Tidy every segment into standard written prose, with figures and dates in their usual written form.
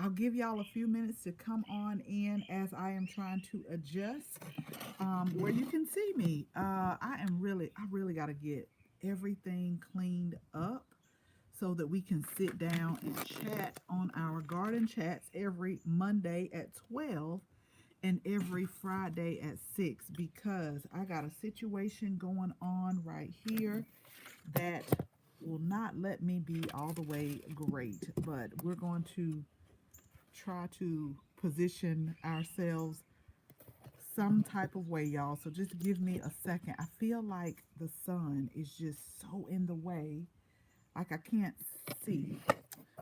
I'll give y'all a few minutes to come on in as I am trying to adjust where you can see me. I really got to get everything cleaned up so that we can sit down and chat on our garden chats every Monday at 12 and every Friday at 6 because I got a situation going on right here that will not let me be all the way great, but we're going to try to position ourselves some type of way, y'all. So just give me a second. I feel like the sun is just so in the way, like I can't see.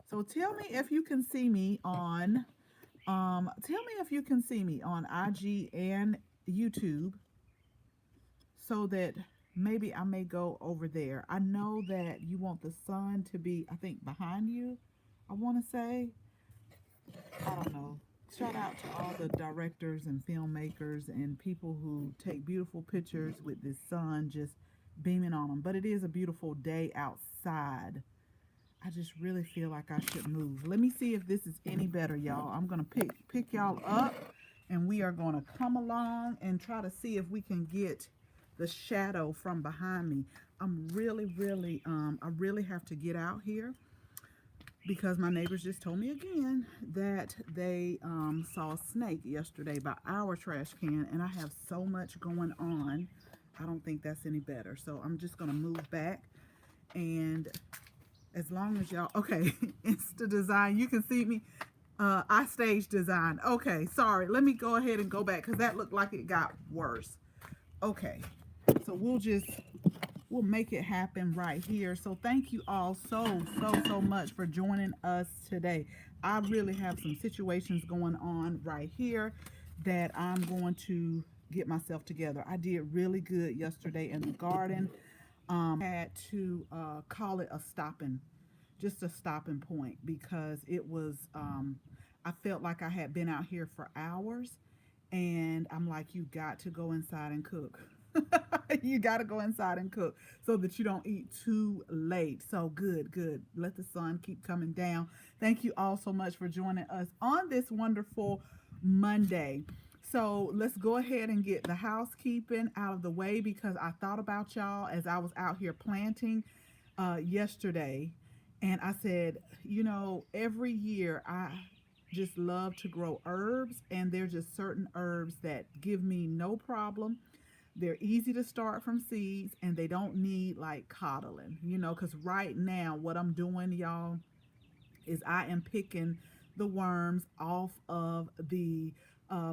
So tell me if you can see me on IG and YouTube so that maybe I may go over there. I know that you want the sun to be, I think, behind you. I want to say, I don't know. Shout out to all the directors and filmmakers and people who take beautiful pictures with the sun just beaming on them. But it is a beautiful day outside. I just really feel like I should move. Let me see if this is any better, y'all. I'm gonna pick y'all up, and we are gonna come along and try to see if we can get the shadow from behind me. I really have to get out here because my neighbors just told me again that they saw a snake yesterday by our trash can, and I have so much going on. I don't think that's any better. So I'm just gonna move back, and as long as y'all, okay, it's the design. You can see me. I stage design. Okay, sorry. Let me go ahead and go back because that looked like it got worse. Okay, so we'll make it happen right here. So thank you all so much for joining us today. I really have some situations going on right here that I'm going to get myself together. I did really good yesterday in the garden. Had to call it a just a stopping point because it was, I felt like I had been out here for hours, and I'm like, you got to go inside and cook. You got to go inside and cook so that you don't eat too late. So good. Let the sun keep coming down. Thank you all so much for joining us on this wonderful Monday. So let's go ahead and get the housekeeping out of the way because I thought about y'all as I was out here planting yesterday. And I said, every year I just love to grow herbs, and there's just certain herbs that give me no problem. They're easy to start from seeds, and they don't need like coddling, because right now what I'm doing, y'all, is I am picking the worms off of the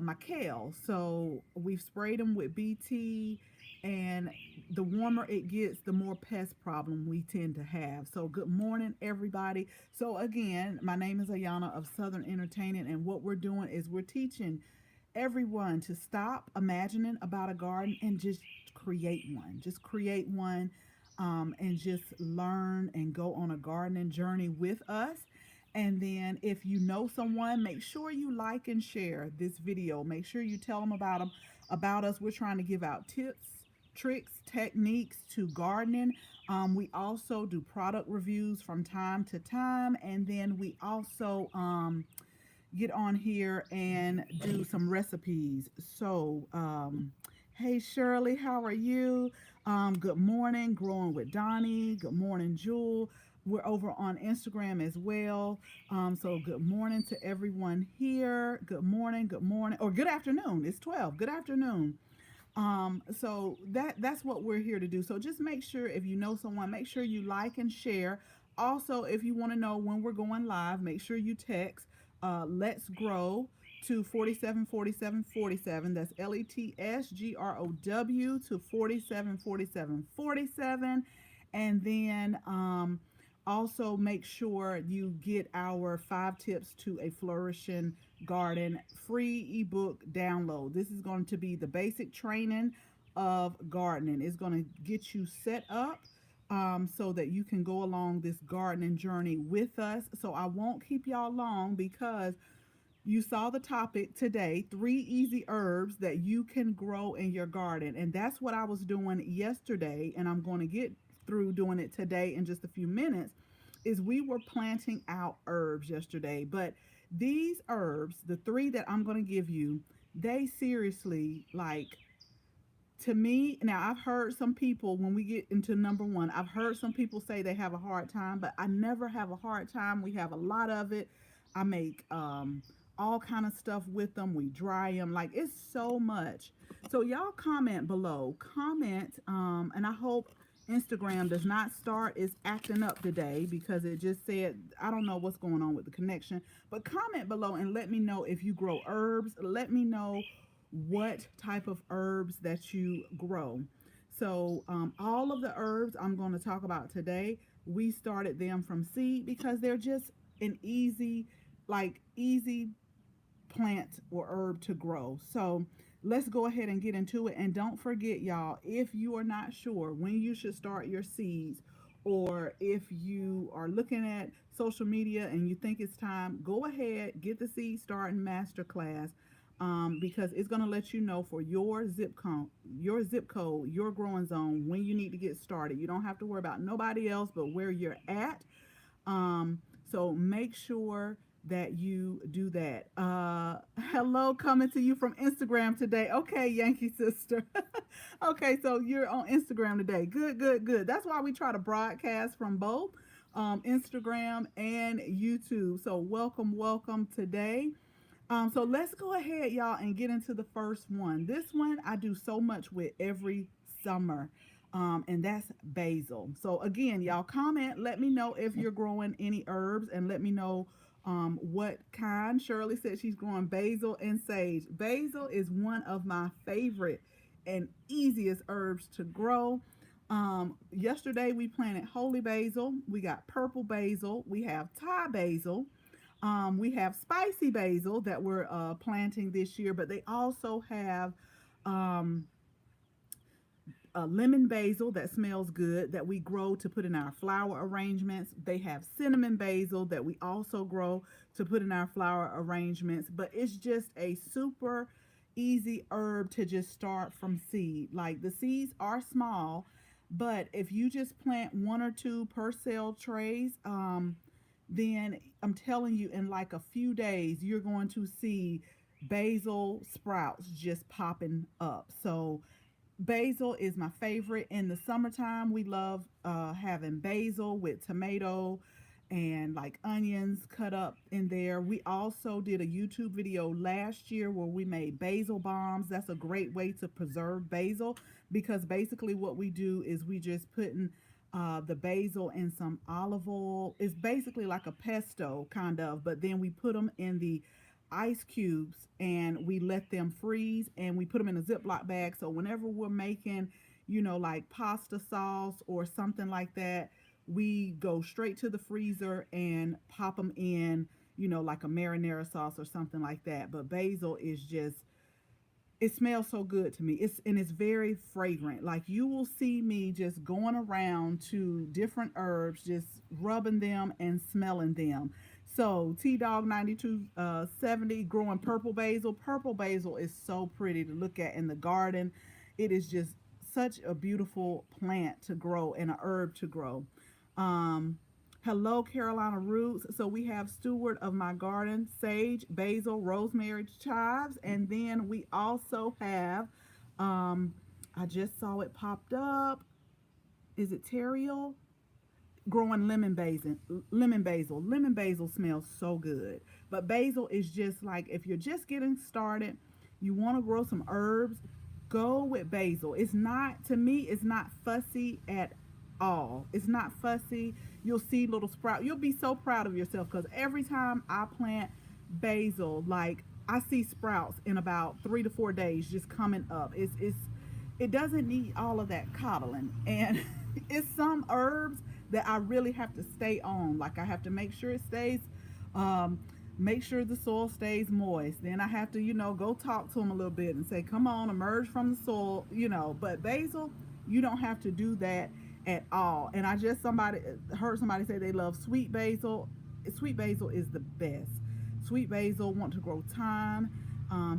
my kale. So we've sprayed them with BT, and the warmer it gets, the more pest problem we tend to have. So good morning, everybody. So again, my name is Ayana of Southern Entertaining, and what we're doing is we're teaching everyone to stop imagining about a garden and just create one. Just create one, and just learn and go on a gardening journey with us. And then if you know someone, make sure you like and share this video. Make sure you tell them about us. We're trying to give out tips, tricks, techniques to gardening. We also do product reviews from time to time. And then we also get on here and do some recipes. So, hey Shirley, how are you? Good morning, Growing with Donnie. Good morning, Jewel. We're over on Instagram as well. So good morning to everyone here. Good morning, or good afternoon. It's 12. Good afternoon. So that's what we're here to do. So just make sure if you know someone, make sure you like and share. Also, if you want to know when we're going live, make sure you text Let's Grow to 474747. That's LETSGROW to 474747. And then also make sure you get our 5 tips to a flourishing garden free ebook download. This is going to be the basic training of gardening. It's going to get you set up so that you can go along this gardening journey with us. So I won't keep y'all long because you saw the topic today, 3 easy herbs that you can grow in your garden. And that's what I was doing yesterday, and I'm going to get through doing it today in just a few minutes, is we were planting out herbs yesterday. But These herbs, the three that I'm going to give you, they seriously, like, to me, now I've heard some people, when we get into number one, I've heard some people say they have a hard time, but I never have a hard time. We have a lot of it. I make all kind of stuff with them. We dry them. Like, it's so much. So y'all comment below. Comment, and I hope Instagram does not start is acting up today, because it just said, I don't know what's going on with the connection. But comment below and let me know if you grow herbs. Let me know what type of herbs that you grow. So all of the herbs I'm going to talk about today, we started them from seed because they're just an easy, like, easy plant or herb to grow. So let's go ahead and get into it. And don't forget, y'all, if you are not sure when you should start your seeds, or if you are looking at social media and you think it's time, go ahead, get the seed starting masterclass, because it's going to let you know for your zip code, your growing zone, when you need to get started. You don't have to worry about nobody else but where you're at. Um, so make sure that you do that. Hello, coming to you from Instagram today. Okay, Yankee sister. Okay, so you're on Instagram today. Good, good, good. That's why we try to broadcast from both Instagram and YouTube. So welcome, welcome today. So let's go ahead, y'all, and get into the first one. This one I do so much with every summer, and that's basil. So again, y'all, comment. Let me know if you're growing any herbs, and let me know what kind. Shirley said she's growing basil and sage. Basil is one of my favorite and easiest herbs to grow. Yesterday we planted holy basil. We got purple basil. We have Thai basil. We have spicy basil that we're planting this year, but they also have um, a lemon basil that smells good that we grow to put in our flower arrangements. They have cinnamon basil that we also grow to put in our flower arrangements. But it's just a super easy herb to just start from seed. Like, the seeds are small, but if you just plant one or two per cell trays, then I'm telling you, in like a few days, you're going to see basil sprouts just popping up. So basil is my favorite. In the summertime, we love having basil with tomato and like onions cut up in there. We also did a YouTube video last year where we made basil bombs. That's a great way to preserve basil, because basically what we do is we just put in the basil in some olive oil. It's basically like a pesto kind of, but then we put them in the ice cubes and we let them freeze, and we put them in a Ziploc bag. So whenever we're making, like pasta sauce or something like that, we go straight to the freezer and pop them in, like a marinara sauce or something like that. But basil is just, it smells so good to me. It's very fragrant. Like, you will see me just going around to different herbs, just rubbing them and smelling them. So T Dog 9270 growing purple basil. Purple basil is so pretty to look at in the garden. It is just such a beautiful plant to grow and a herb to grow. Um, Hello, Carolina Roots. So we have steward of my garden, sage, basil, rosemary, chives, and then we also have, I just saw it popped up. Is it Terriel? Growing lemon basil. Lemon basil smells so good. But basil is just like, if you're just getting started, you want to grow some herbs, go with basil. It's not, to me, it's not fussy at all. It's not fussy. You'll see little sprout. You'll be so proud of yourself, because every time I plant basil, like, I see sprouts in about 3 to 4 days just coming up. It doesn't need all of that coddling, and it's some herbs that I really have to stay on. Like, I have to make sure it stays, make sure the soil stays moist. Then I have to, go talk to them a little bit and say, come on, emerge from the soil. But basil, you don't have to do that at all. And I just heard somebody say they love sweet basil. Sweet basil is the best. Sweet basil, want to grow thyme,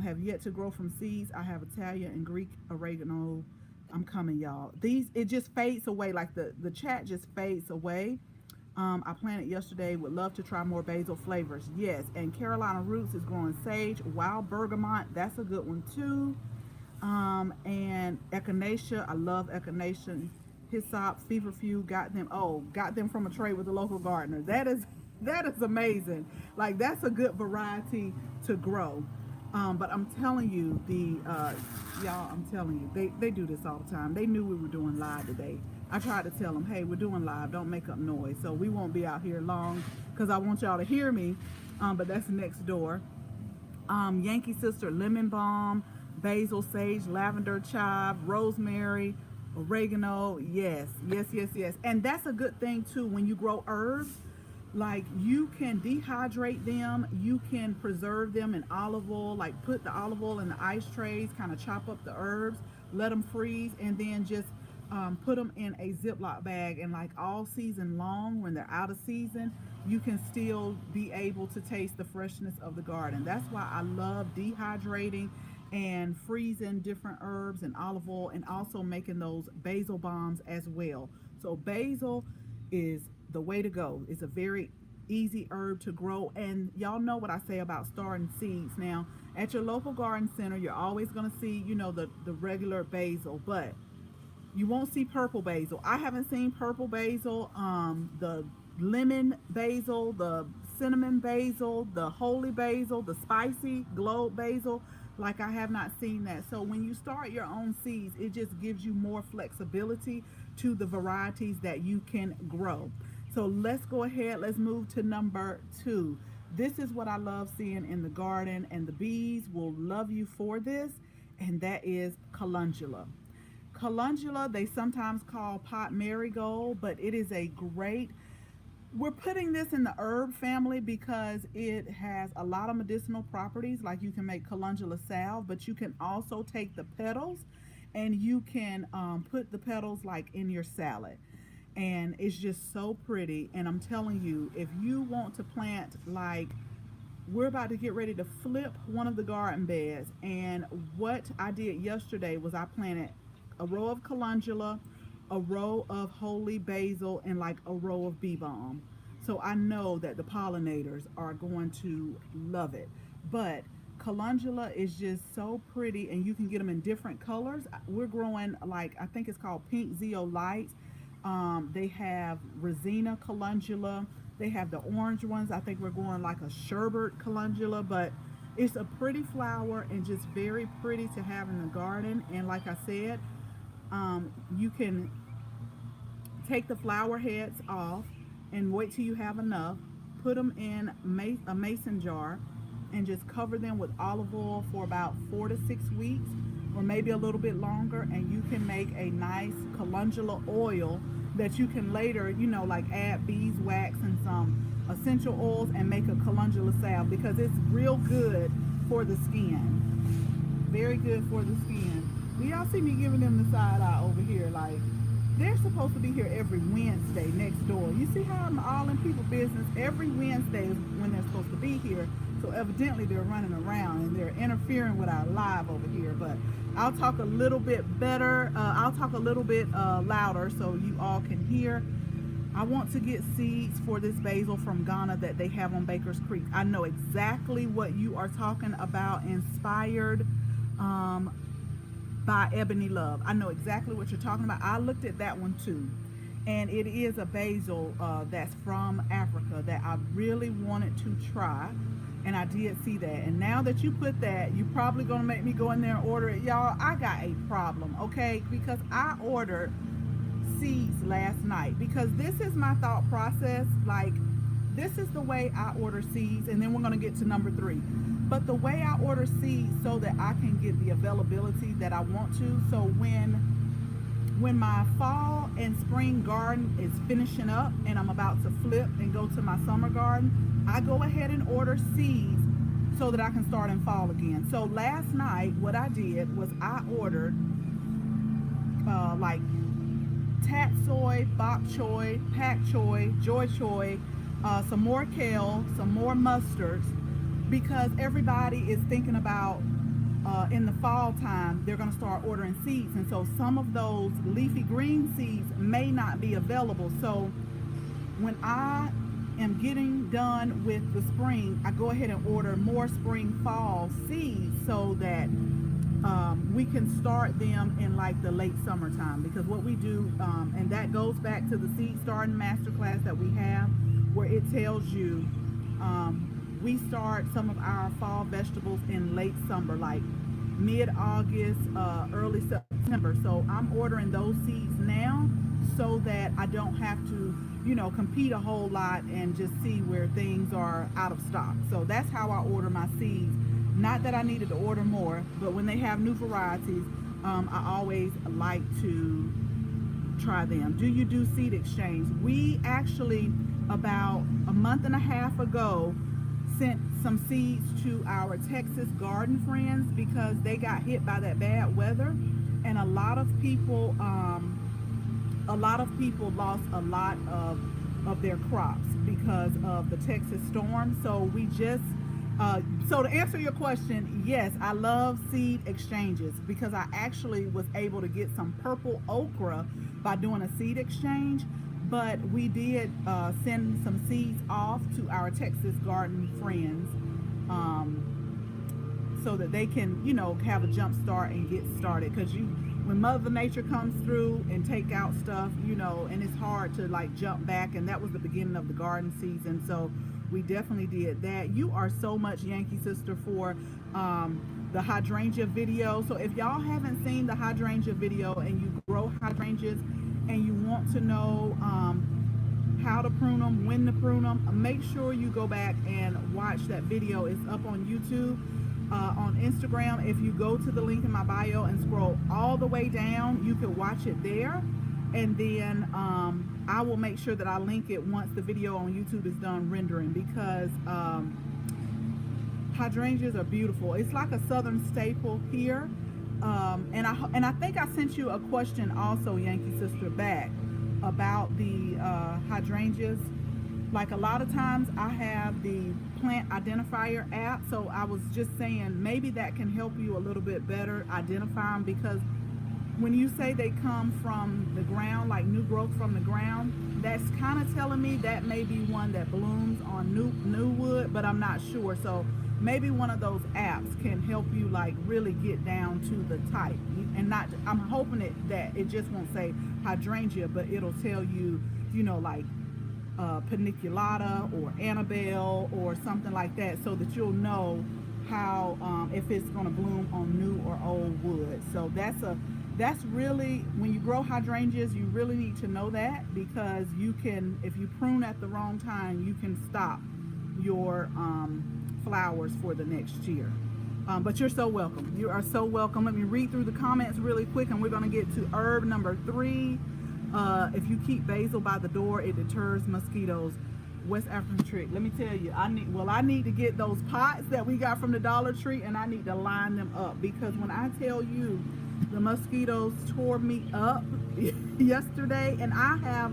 have yet to grow from seeds. I have Italian and Greek oregano. I'm coming, y'all. It just fades away. Like, the chat just fades away. I planted yesterday. Would love to try more basil flavors. Yes, and Carolina Roots is growing sage, wild bergamot. That's a good one too. And echinacea. I love echinacea. Hyssop, feverfew. Got them. Oh, got them from a trade with the local gardener. That is amazing. Like that's a good variety to grow. But I'm telling you, y'all, I'm telling you, they do this all the time. They knew we were doing live today. I tried to tell them, hey, we're doing live. Don't make up noise. So we won't be out here long because I want y'all to hear me. But that's next door. Yankee Sister lemon balm, basil, sage, lavender, chive, rosemary, oregano. Yes, yes, yes, yes. And that's a good thing too when you grow herbs. Like you can dehydrate them, you can preserve them in olive oil, like put the olive oil in the ice trays, kind of chop up the herbs, let them freeze, and then just put them in a Ziploc bag. And like all season long, when they're out of season, you can still be able to taste the freshness of the garden. That's why I love dehydrating and freezing different herbs and olive oil, and also making those basil bombs as well. So basil is the way to go. It's a very easy herb to grow, and y'all know what I say about starting seeds. Now at your local garden center, you're always going to see, the regular basil, but you won't see purple basil. I haven't seen purple basil. The lemon basil, the cinnamon basil, the holy basil, the spicy globe basil, like I have not seen that. So when you start your own seeds, it just gives you more flexibility to the varieties that you can grow. So let's go ahead, let's move to number 2. This is what I love seeing in the garden, and the bees will love you for this, and that is calendula. Calendula, they sometimes call pot marigold, but it is a great, we're putting this in the herb family because it has a lot of medicinal properties. Like you can make calendula salve, but you can also take the petals and you can put the petals like in your salad, and it's just so pretty. And I'm telling you, if you want to plant, like we're about to get ready to flip one of the garden beds, and what I did yesterday was I planted a row of calendula, a row of holy basil, and like a row of bee balm. So I know that the pollinators are going to love it. But calendula is just so pretty, and you can get them in different colors. We're growing, like, I think it's called pink zeolite. They have resina calendula. They have the orange ones. I think we're going like a sherbet calendula, but it's a pretty flower and just very pretty to have in the garden. And like I said, you can take the flower heads off and wait till you have enough. Put them in a mason jar and just cover them with olive oil for about 4 to 6 weeks, or maybe a little bit longer, and you can make a nice calendula oil that you can later, like add beeswax and some essential oils and make a calendula salve, because it's real good for the skin. Very good for the skin. Do y'all see me giving them the side eye over here? Like, they're supposed to be here every Wednesday next door. You see how I'm all in people business? Every Wednesday is when they're supposed to be here. So evidently they're running around and they're interfering with our live over here. But I'll talk a little bit better. I'll talk a little bit louder so you all can hear. I want to get seeds for this basil from Ghana that they have on Baker's Creek. I know exactly what you are talking about, inspired by Ebony Love. I know exactly what you're talking about. I looked at that one too. And it is a basil that's from Africa that I really wanted to try. And I did see that. And now that you put that, you're probably going to make me go in there and order it. Y'all, I got a problem, okay? Because I ordered seeds last night. Because this is my thought process. Like, this is the way I order seeds. And then we're going to get to number 3. But the way I order seeds so that I can get the availability that I want to. So when my fall and spring garden is finishing up and I'm about to flip and go to my summer garden, I go ahead and order seeds so that I can start in fall again. So last night, what I did was I ordered like tatsoi, bok choy, pak choy, joy choy, some more kale, some more mustards, because everybody is thinking about in the fall time they're going to start ordering seeds, and so some of those leafy green seeds may not be available. So when I am getting done with the spring, I go ahead and order more spring fall seeds so that we can start them in like the late summertime, because what we do, and that goes back to the seed starting masterclass that we have, where it tells you we start some of our fall vegetables in late summer, like mid-August, early September. So I'm ordering those seeds now so that I don't have to, compete a whole lot and just see where things are out of stock. So that's how I order my seeds. Not that I needed to order more, but when they have new varieties, I always like to try them. Do you do seed exchange? We actually, about a month and a half ago, sent some seeds to our Texas garden friends because they got hit by that bad weather, and a lot of people lost a lot of their crops because of the Texas storm. So we just so to answer your question, yes, I love seed exchanges because I actually was able to get some purple okra by doing a seed exchange. But we did send some seeds off to our Texas garden friends, so that they can, have a jump start and get started. Because when Mother Nature comes through and take out stuff, and it's hard to like jump back. And that was the beginning of the garden season. So we definitely did that. You are so much Yankee Sister for the hydrangea video. So if y'all haven't seen the hydrangea video and you grow hydrangeas and you want to know how to prune them, when to prune them, make sure you go back and watch that video. It's up on YouTube. On Instagram, if you go to the link in my bio and scroll all the way down, you can watch it there. And then I will make sure that I link it once the video on YouTube is done rendering, because hydrangeas are beautiful. It's like a southern staple here. And I think I sent you a question also, Yankee Sister, back about the hydrangeas. Like a lot of times I have the plant identifier app, so I was just saying maybe that can help you a little bit better identify them, because when you say they come from the ground, like new growth from the ground, that's kind of telling me that may be one that blooms on new wood, but I'm not sure. So maybe one of those apps can help you like really get down to the type, and not, I'm hoping that it just won't say hydrangea, but it'll tell you, like paniculata or Annabelle or something like that, so that you'll know how if it's going to bloom on new or old wood. So that's really, when you grow hydrangeas, you really need to know that, because you can, if you prune at the wrong time, you can stop your flowers for the next year. But you're so welcome. You are so welcome. Let me read through the comments really quick, and we're going to get to herb number 3. If you keep basil by the door, it deters mosquitoes. West African trick. Let me tell you, I need to get those pots that we got from the Dollar Tree, and I need to line them up, because when I tell you the mosquitoes tore me up yesterday, and I have,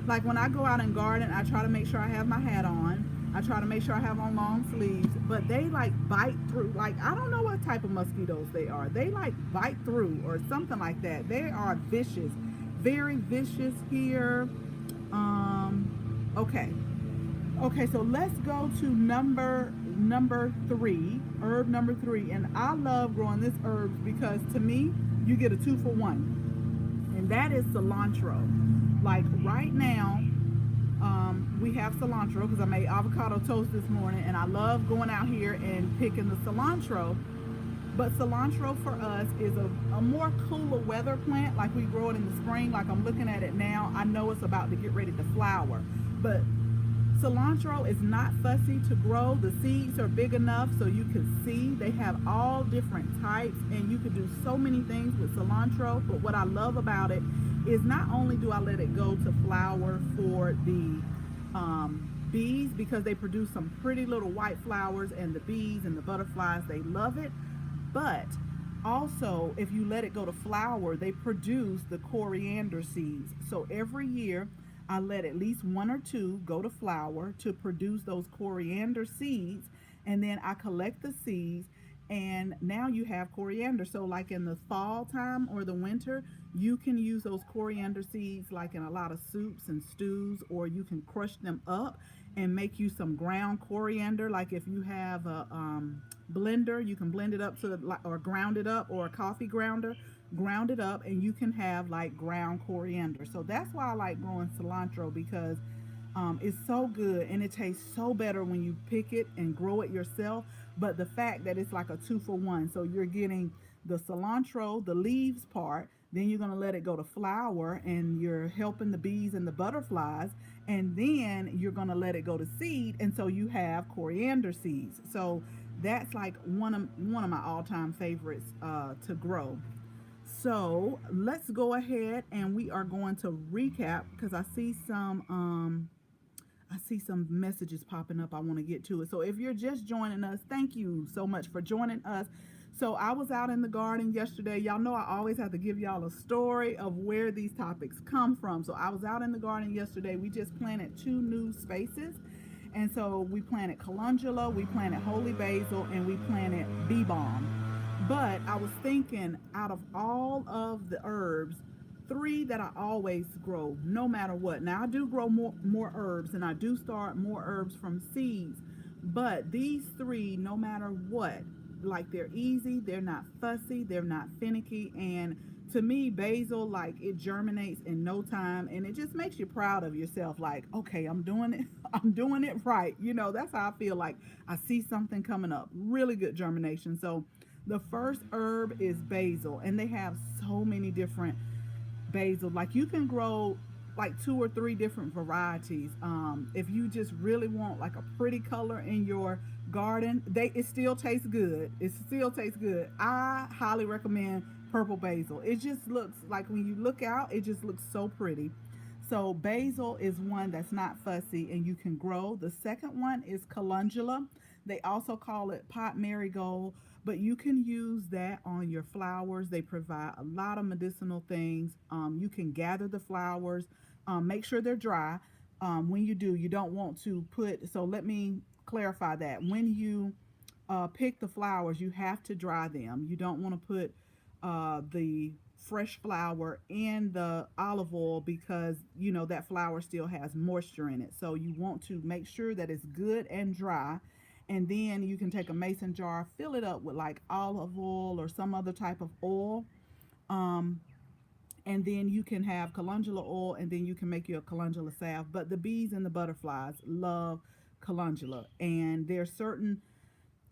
like, when I go out and garden, I try to make sure I have my hat on. I try to make sure I have on long sleeves, but they like bite through. Like, I don't know what type of mosquitoes they are. They like bite through or something like that. They are vicious. Very vicious here. Okay, so let's go to number 3, herb number 3. And I love growing this herb because to me, you get a 2-for-1. And that is cilantro. Like right now, we have cilantro because I made avocado toast this morning, and I love going out here and picking the cilantro. But cilantro for us is a more cooler weather plant. Like we grow it in the spring. Like I'm looking at it now, I know it's about to get ready to flower. But cilantro is not fussy to grow. The seeds are big enough so you can see. They have all different types, and you can do so many things with cilantro. But what I love about it is not only do I let it go to flower for the bees, because they produce some pretty little white flowers, and the bees and the butterflies, they love it. But also, if you let it go to flower, they produce the coriander seeds. So every year I let at least 1 or 2 go to flower to produce those coriander seeds, and then I collect the seeds And now you have coriander. So like in the fall time or the winter, you can use those coriander seeds like in a lot of soups and stews, or you can crush them up and make you some ground coriander. Like if you have a blender, you can blend it up to or ground it up, or a coffee grounder, ground it up, and you can have like ground coriander. So that's why I like growing cilantro, because it's so good and it tastes so better when you pick it and grow it yourself. But the fact that it's like a two for one, so you're getting the cilantro, the leaves part, then you're going to let it go to flower and you're helping the bees and the butterflies, and then you're going to let it go to seed, and so you have coriander seeds. So that's like one of my all-time favorites to grow. So let's go ahead and we are going to recap, because I see some messages popping up. I want to get to it. So if you're just joining us, thank you so much for joining us. So I was out in the garden yesterday. Y'all know I always have to give y'all a story of where these topics come from. So I was out in the garden yesterday. We just planted 2 new spaces. And so we planted calendula, we planted holy basil, and we planted bee balm. But I was thinking, out of all of the herbs, 3 that I always grow no matter what. Now I do grow more herbs, and I do start more herbs from seeds, but these 3, no matter what, like, they're easy, they're not fussy, they're not finicky. And to me, basil, like, it germinates in no time, and it just makes you proud of yourself, like, okay, I'm doing it. I'm doing it right. That's how I feel. Like, I see something coming up, really good germination. So the first herb is basil, and they have so many different basil. Like, you can grow like 2 or 3 different varieties. If you just really want like a pretty color in your garden, it still tastes good. It still tastes good. I highly recommend purple basil. It just looks like, when you look out, it just looks so pretty. So basil is one that's not fussy and you can grow. The second one is calendula. They also call it pot marigold, but you can use that on your flowers. They provide a lot of medicinal things. You can gather the flowers, make sure they're dry. When you do, you don't want to put, so let me clarify that. When you pick the flowers, you have to dry them. You don't want to put the fresh flower in the olive oil, because that flower still has moisture in it. So you want to make sure that it's good and dry, and then you can take a mason jar, fill it up with like olive oil or some other type of oil, um, and then you can have calendula oil, and then you can make your calendula salve. But the bees and the butterflies love calendula, and there's certain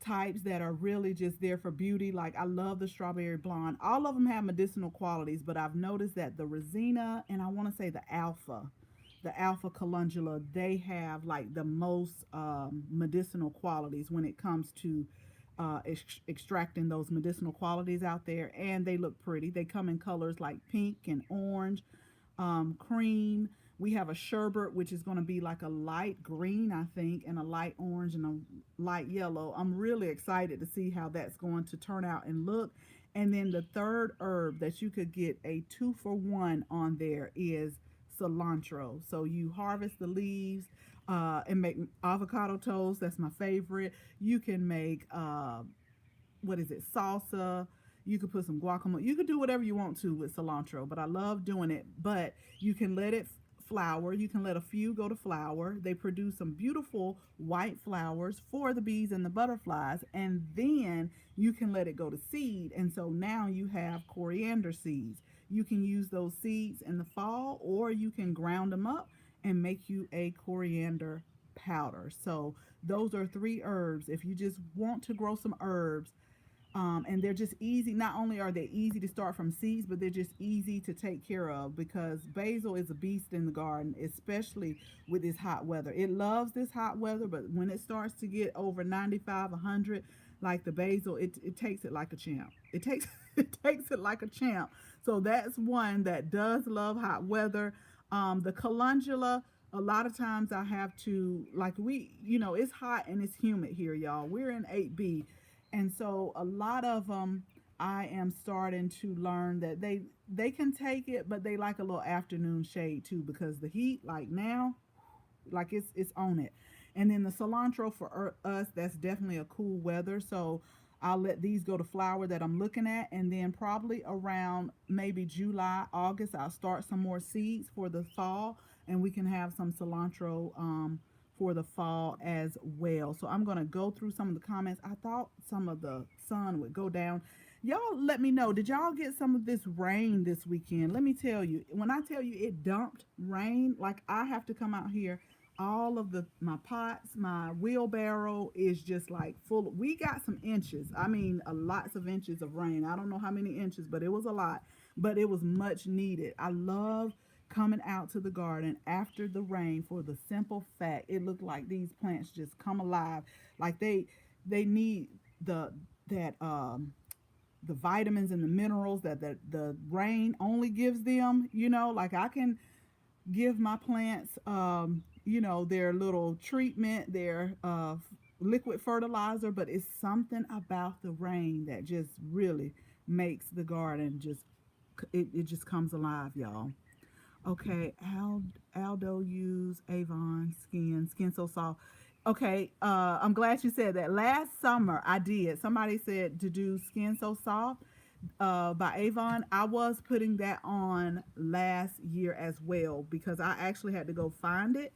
types that are really just there for beauty. Like, I love the strawberry blonde. All of them have medicinal qualities, but I've noticed that the Resina, and I want to say the alpha calendula, they have like the most medicinal qualities when it comes to extracting those medicinal qualities out there. And they look pretty. They come in colors like pink and orange, cream. We have a sherbet, which is going to be like a light green, I think, and a light orange and a light yellow. I'm really excited to see how that's going to turn out and look. And then the third herb that you could get a 2 for 1 on there is cilantro. So you harvest the leaves and make avocado toast. That's my favorite. You can make what is it, salsa. You could put some guacamole. You could do whatever you want to with cilantro, but I love doing it. But you can let it flower. You can let a few go to flower. They produce some beautiful white flowers for the bees and the butterflies, and then you can let it go to seed. And so now you have coriander seeds. You can use those seeds in the fall, or you can ground them up and make you a coriander powder. So those are 3 herbs. If you just want to grow some herbs, and they're just easy. Not only are they easy to start from seeds, but they're just easy to take care of, because basil is a beast in the garden, especially with this hot weather. It loves this hot weather, but when it starts to get over 95, 100, like the basil, it takes it like a champ. It takes it takes it like a champ. So that's one that does love hot weather. The calendula, a lot of times I have to, like, it's hot and it's humid here, y'all. We're in 8B. And so a lot of them, I am starting to learn that they can take it, but they like a little afternoon shade too, because the heat, like now, like it's on it. And then the cilantro for us, that's definitely a cool weather. So I'll let these go to flower that I'm looking at, and then probably around maybe July, August, I'll start some more seeds for the fall, and we can have some cilantro for the fall as well. So I'm going to go through some of the comments. I thought some of the sun would go down. Y'all let me know, did y'all get some of this rain this weekend? Let me tell you, when I tell you it dumped rain, like I have to come out here, all of the my pots, my wheelbarrow is just like full. We got some inches, I mean lots of inches of rain. I don't know how many inches, but it was a lot, but it was much needed. I love coming out to the garden after the rain for the simple fact it looked like these plants just come alive, like they need that the vitamins and the minerals that the rain only gives them. Like I can give my plants, their little treatment, their liquid fertilizer, but it's something about the rain that just really makes the garden it just comes alive, y'all. Okay, Aldo use Avon skin so soft. Okay, I'm glad you said that. Last summer I did. Somebody said to do Skin So Soft by Avon. I was putting that on last year as well because I actually had to go find it,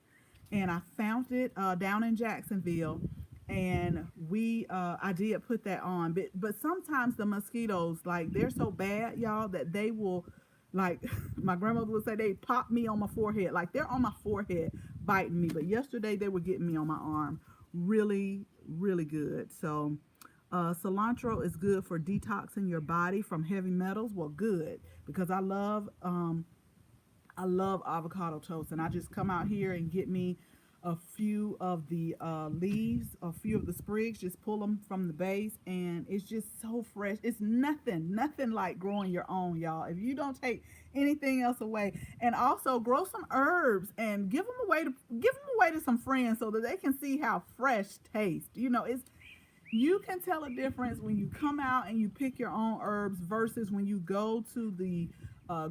and I found it down in Jacksonville, and we I did put that on. But sometimes the mosquitoes, like, they're so bad, y'all, that they will, like, my grandmother would say, they pop me on my forehead, like they're on my forehead biting me. But yesterday they were getting me on my arm really, really good. So cilantro is good for detoxing your body from heavy metals. Well, good, because I love avocado toast, and I just come out here and get me a few of the leaves, a few of the sprigs, just pull them from the base, and it's just so fresh. It's nothing like growing your own, y'all. If you don't take anything else away, and also grow some herbs and give them away to some friends so that they can see how fresh taste. You can tell a difference when you come out and you pick your own herbs versus when you go to the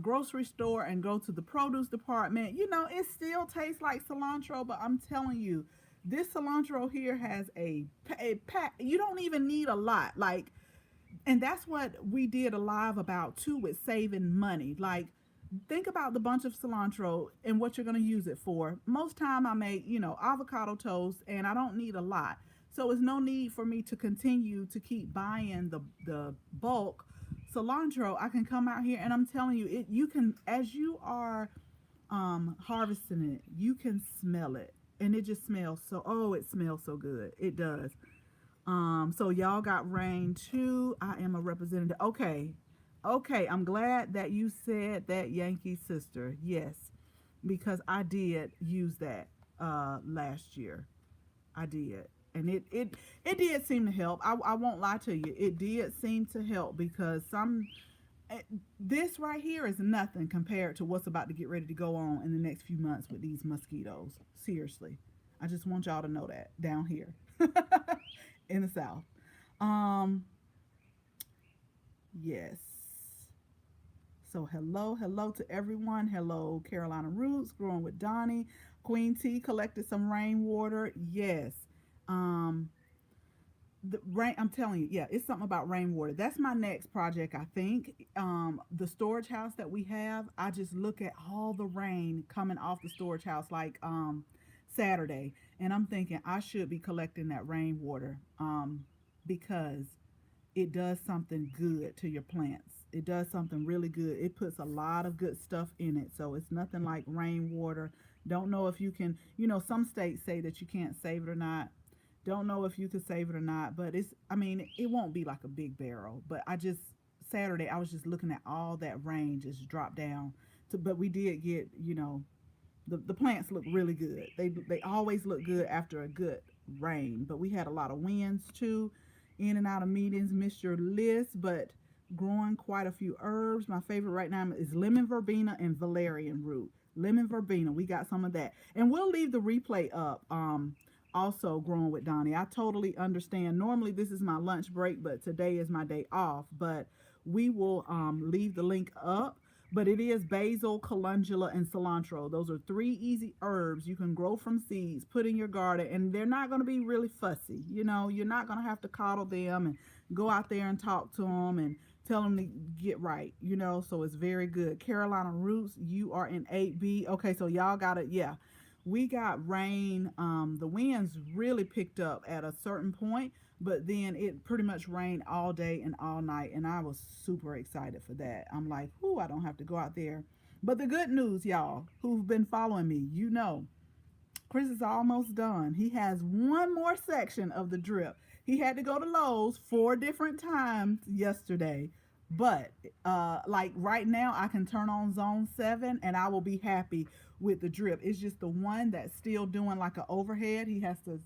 grocery store and go to the produce department. It still tastes like cilantro, but I'm telling you, this cilantro here has a pack. You don't even need a lot. Like, and that's what we did a live about too, with saving money. Like, think about the bunch of cilantro and what you're going to use it for. Most time I make, avocado toast, and I don't need a lot. So it's no need for me to continue to keep buying the bulk cilantro. I can come out here, and I'm telling you, you can, as you are harvesting it, you can smell it, and it just smells so, oh, it smells so good. It does. So y'all got rain too. I am a representative. Okay, I'm glad that you said that, Yankee sister. Yes, because I did use that last year. I did. And it did seem to help. I won't lie to you. It did seem to help, because this right here is nothing compared to what's about to get ready to go on in the next few months with these mosquitoes. Seriously. I just want y'all to know that down here in the South. Yes. So hello to everyone. Hello, Carolina Roots, growing with Donnie. Queen T collected some rainwater. Yes. The rain, I'm telling you, yeah, it's something about rainwater. That's my next project, I think. The storage house that we have, I just look at all the rain coming off the storage house, like Saturday, and I'm thinking I should be collecting that rainwater, because it does something good to your plants. It does something really good. It puts a lot of good stuff in it. So it's nothing like rainwater. Don't know if you can, some states say that you can't save it or not. Don't know if you could save it or not, but it won't be like a big barrel. But Saturday, I was just looking at all that rain just drop down. But we did get, the plants look really good. They always look good after a good rain. But we had a lot of winds too, in and out of meetings, missed your list, but growing quite a few herbs. My favorite right now is lemon verbena and valerian root. Lemon verbena, we got some of that. And we'll leave the replay up. Also growing with Donnie. I totally understand. Normally this is my lunch break, but today is my day off. But we will leave the link up. But it is basil, calendula, and cilantro. Those are three easy herbs you can grow from seeds, put in your garden, and they're not going to be really fussy. You know, you're not going to have to coddle them and go out there and talk to them and tell them to get right, you know. So it's very good. Carolina roots, you are in 8B. Okay, so y'all got it. Yeah, we got rain. The winds really picked up at a certain point, but then it pretty much rained all day and all night, and I was super excited for that. I'm like, whoo, I don't have to go out there. But the good news, y'all who've been following me, you know, Chris is almost done. He has one more section of the drip. He had to go to Lowe's 4 different times yesterday. But like right now, I can turn on zone 7 and I will be happy with the drip. It's just the one that's still doing like an overhead. He has to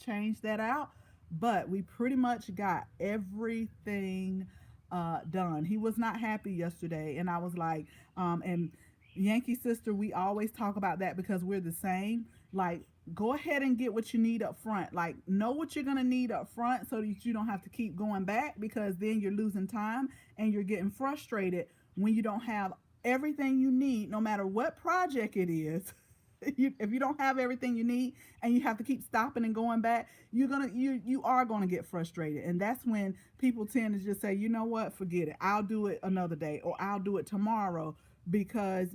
change that out. But we pretty much got everything done. He was not happy yesterday. And I was like, and Yankee sister, we always talk about that because we're the same. Like, go ahead and get what you need up front. Like, know what you're going to need up front so that you don't have to keep going back, because then you're losing time and you're getting frustrated when you don't have everything you need, no matter what project it is. If you don't have everything you need and you have to keep stopping and going back, you are gonna get frustrated. And that's when people tend to just say, you know what, forget it, I'll do it another day, or I'll do it tomorrow, because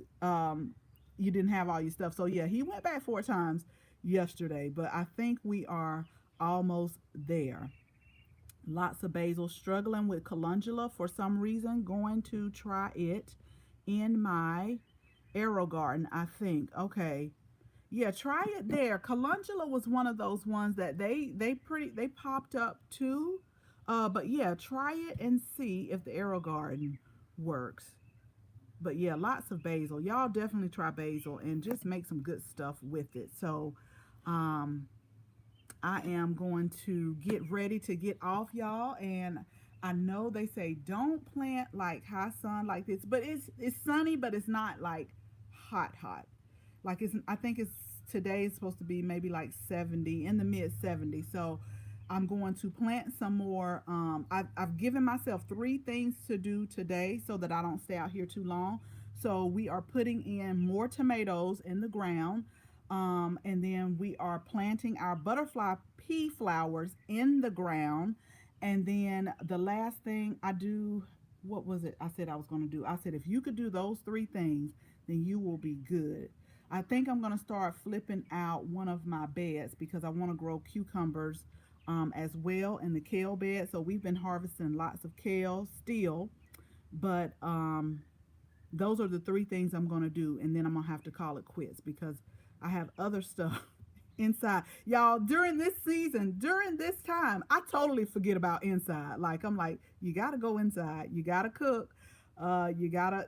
you didn't have all your stuff. So yeah, he went back 4 times yesterday, but I think we are almost there. Lots of basil. Struggling with calendula for some reason. Going to try it in my arrow garden, I think. Okay, yeah, try it there. Calendula was one of those ones that they popped up too. But yeah, try it and see if the arrow garden works. But yeah, lots of basil. Y'all definitely try basil and just make some good stuff with it. So um I am going to get ready to get off, y'all. And I know they say don't plant like high sun like this, but it's sunny, but it's not like hot. Like, it's, I think it's, today is supposed to be maybe like 70, in the mid 70s. So I'm going to plant some more. I've given myself 3 things to do today so that I don't stay out here too long. So we are putting in more tomatoes in the ground. And then we are planting our butterfly pea flowers in the ground. And then the last thing I do, what was it I said I was going to do? I said, if you could do those 3 things, then you will be good. I think I'm going to start flipping out one of my beds because I want to grow cucumbers as well in the kale bed. So we've been harvesting lots of kale still, but those are the 3 things I'm going to do. And then I'm going to have to call it quits because I have other stuff inside. Y'all, during this season, during this time, I totally forget about inside. Like, I'm like, you got to go inside. You got to cook. You gotta,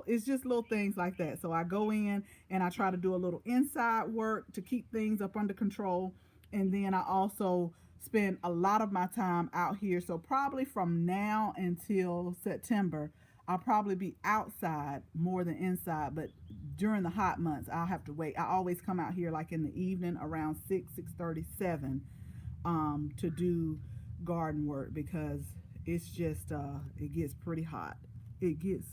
it's just little things like that. So I go in and I try to do a little inside work to keep things up under control. And then I also spend a lot of my time out here. So probably from now until September, I'll probably be outside more than inside. But during the hot months, I'll have to wait. I always come out here like in the evening around 6:37 to do garden work because it's just it gets pretty hot. It gets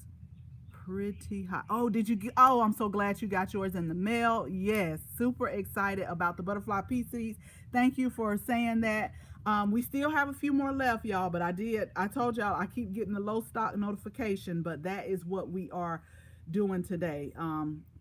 pretty hot. Oh, did you get? Oh, I'm so glad you got yours in the mail. Yes, super excited about the butterfly pea seeds. Thank you for saying that. We still have a few more left, y'all, but I told y'all I keep getting the low stock notification, but that is what we are doing today.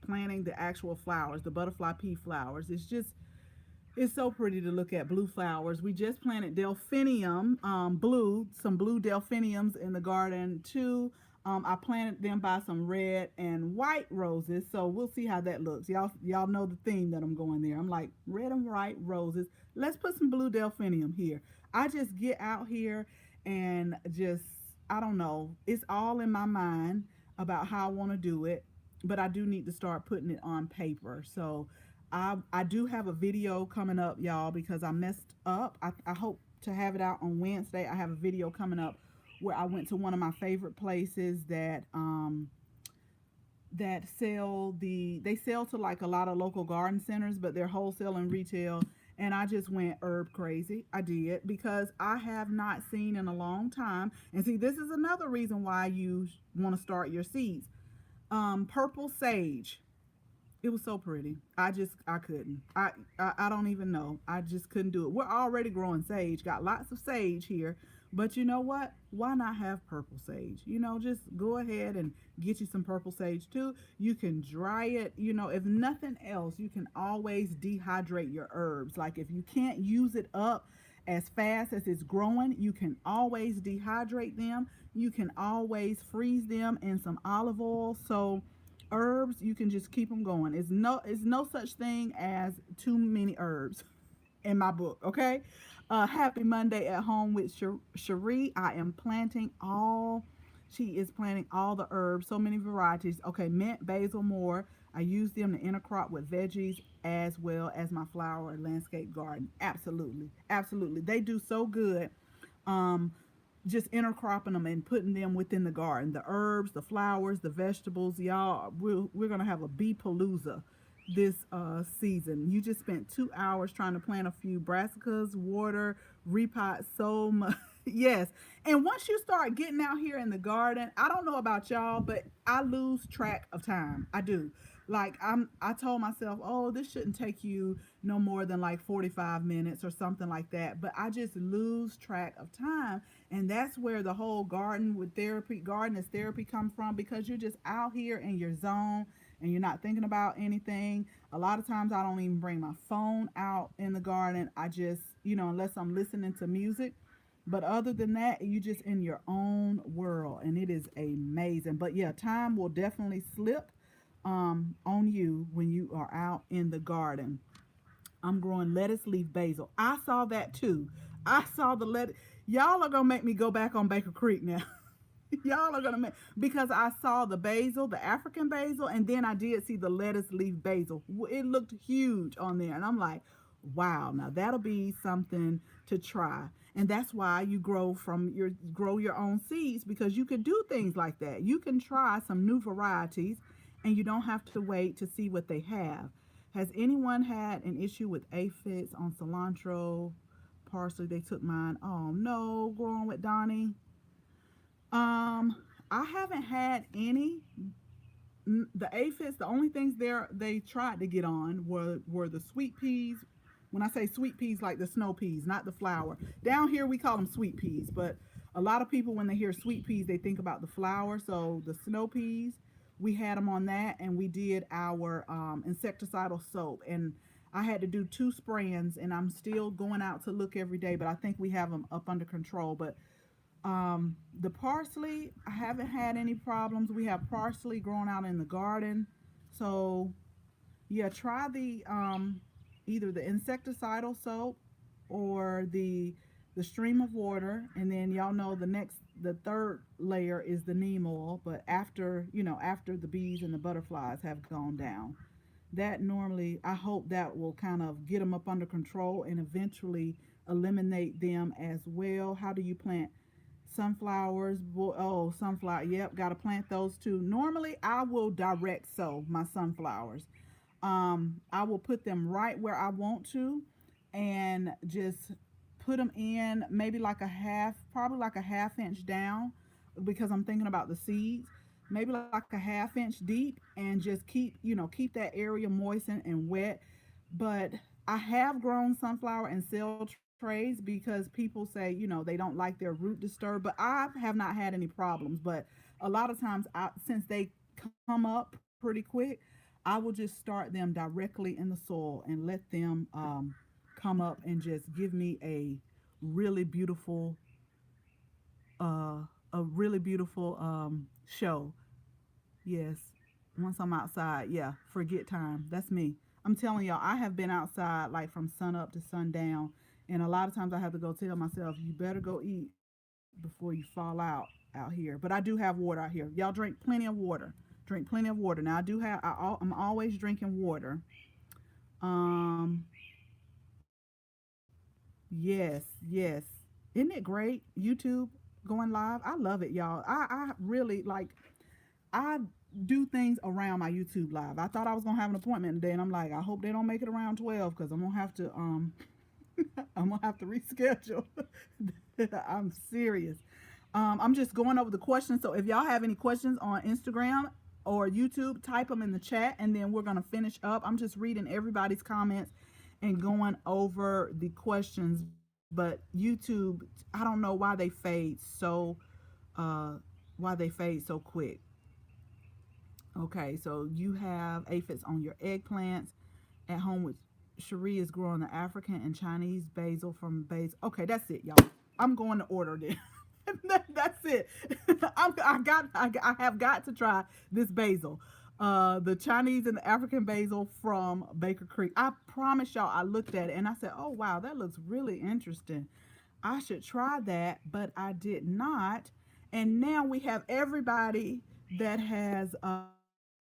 Planting the actual flowers, the butterfly pea flowers. It's so pretty to look at blue flowers. We just planted delphinium, some blue delphiniums in the garden too. I planted them by some red and white roses, so we'll see how that looks. Y'all know the theme that I'm going there. I'm like, red and white roses. Let's put some blue delphinium here. I just get out here and just, I don't know. It's all in my mind about how I want to do it, but I do need to start putting it on paper. So I do have a video coming up, y'all, because I messed up. I hope to have it out on Wednesday. I have a video coming up where I went to one of my favorite places that they sell to like a lot of local garden centers, but they're wholesale and retail. And I just went herb crazy. I did, because I have not seen in a long time. And see, this is another reason why you want to start your seeds. Purple sage. It was so pretty. I couldn't. I don't even know. I just couldn't do it. We're already growing sage. Got lots of sage here. But you know what? Why not have purple sage? Just go ahead and get you some purple sage too. You can dry it. If nothing else, you can always dehydrate your herbs. Like if you can't use it up as fast as it's growing, you can always dehydrate them. You can always freeze them in some olive oil. So herbs, you can just keep them going. It's no such thing as too many herbs in my book. Okay. Happy Monday at home with Cherie. I am planting all. She is planting all the herbs, so many varieties. Okay, mint, basil, more. I use them to intercrop with veggies as well as my flower and landscape garden. Absolutely, absolutely. They do so good. Um, just intercropping them and putting them within the garden. The herbs, the flowers, the vegetables, y'all. We're gonna have a bee palooza this season. You just spent 2 hours trying to plant a few brassicas, water, repot so much. Yes. And once you start getting out here in the garden, I don't know about y'all, but I lose track of time. I do. Like I told myself, oh, this shouldn't take you no more than like 45 minutes or something like that. But I just lose track of time. And that's where the whole garden is therapy come from, because you're just out here in your zone and you're not thinking about anything. A lot of times I don't even bring my phone out in the garden. I just, unless I'm listening to music. But other than that, you just in your own world, and it is amazing. But yeah, time will definitely slip on you when you are out in the garden. I'm growing lettuce leaf basil. I saw that too. I saw the lettuce. Y'all are gonna make me go back on Baker Creek now. Y'all are gonna make, because I saw the basil, the African basil, and then I did see the lettuce leaf basil. It looked huge on there, and I'm like, wow, now that'll be something to try. And that's why you grow your own seeds, because you could do things like that. You can try some new varieties, and you don't have to wait to see what they have. Has anyone had an issue with aphids on cilantro, parsley? They took mine. Oh no, growing with Donnie. Um, I haven't had any. The aphids, the only things they tried to get on were the sweet peas. When I say sweet peas, like the snow peas, not the flower. Down here we call them sweet peas, but a lot of people when they hear sweet peas, they think about the flower. So the snow peas, we had them on that, and we did our insecticidal soap, and I had to do 2 sprayings, and I'm still going out to look every day, but I think we have them up under control. But the parsley, I haven't had any problems. We have parsley growing out in the garden. So yeah, try the either the insecticidal soap or the stream of water, and then y'all know the third layer is the neem oil. But after the bees and the butterflies have gone down, that normally, I hope that will kind of get them up under control and eventually eliminate them as well. How do you plant sunflowers? Oh, sunflower. Yep, got to plant those too. Normally, I will direct sow my sunflowers. I will put them right where I want to, and just put them in maybe like probably like a half inch down, because I'm thinking about the seeds. Maybe like a half inch deep, and just keep that area moistened and wet. But I have grown sunflower in cell trays, because people say they don't like their root disturbed, but I have not had any problems. But a lot of times, since they come up pretty quick, I will just start them directly in the soil and let them come up and just give me really beautiful uh, a really beautiful show. Yes. Once I'm outside, yeah, forget time. That's me. I'm telling y'all, I have been outside like from sun up to sundown, and a lot of times I have to go tell myself, you better go eat before you fall out here. But I do have water out here. Y'all drink plenty of water. Drink plenty of water. Now I do have. I'm always drinking water. Um. Yes. Yes. Isn't it great? YouTube going live. I love it, y'all. I really like. I do things around my YouTube live. I thought I was gonna have an appointment today, and I'm like, I hope they don't make it around 12, because I'm gonna have to I'm gonna have to reschedule. I'm serious. I'm just going over the questions. So if y'all have any questions on Instagram, or YouTube, type them in the chat, and then we're going to finish up. I'm just reading everybody's comments and going over the questions. But YouTube, I don't know why they fade so uh quick. Okay, so you have aphids on your eggplants. At home with Cherie is growing the African and Chinese basil from basil. Okay, that's it, y'all. I'm going to order then. That's it. I have got to try this basil. The Chinese and the African basil from Baker Creek. I promise y'all, I looked at it and I said, "Oh wow, that looks really interesting. I should try that," but I did not. And now we have everybody that has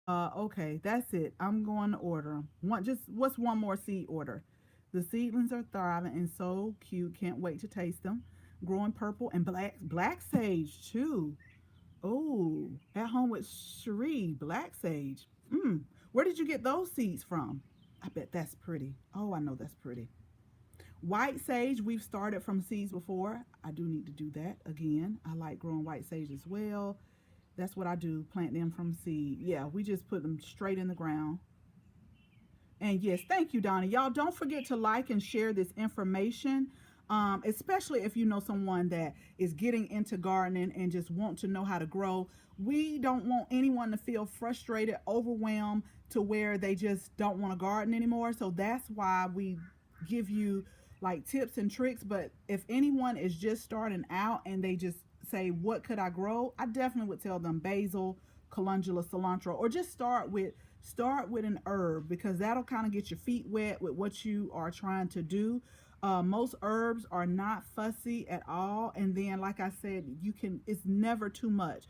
okay, that's it. I'm going to order 'em. What's one more seed order? The seedlings are thriving and so cute. Can't wait to taste them. Growing purple and black sage too. Oh, at home with Cherie, black sage. Where did you get those seeds from? I bet that's pretty. Oh, I know that's pretty. White sage, we've started from seeds before. I do need to do that again. I like growing white sage as well. That's what I do, plant them from seed. Yeah, we just put them straight in the ground. And yes, thank you, Donnie. Y'all don't forget to like and share this information, especially if you know someone that is getting into gardening and just want to know how to grow. We don't want anyone to feel frustrated, overwhelmed to where they just don't want to garden anymore. So that's why we give you like tips and tricks. But if anyone is just starting out and they just say, what could I grow? I definitely would tell them basil, calendula, cilantro, or just start with an herb, because that'll kind of get your feet wet with what you are trying to do. Most herbs are not fussy at all, and then like I said, it's never too much.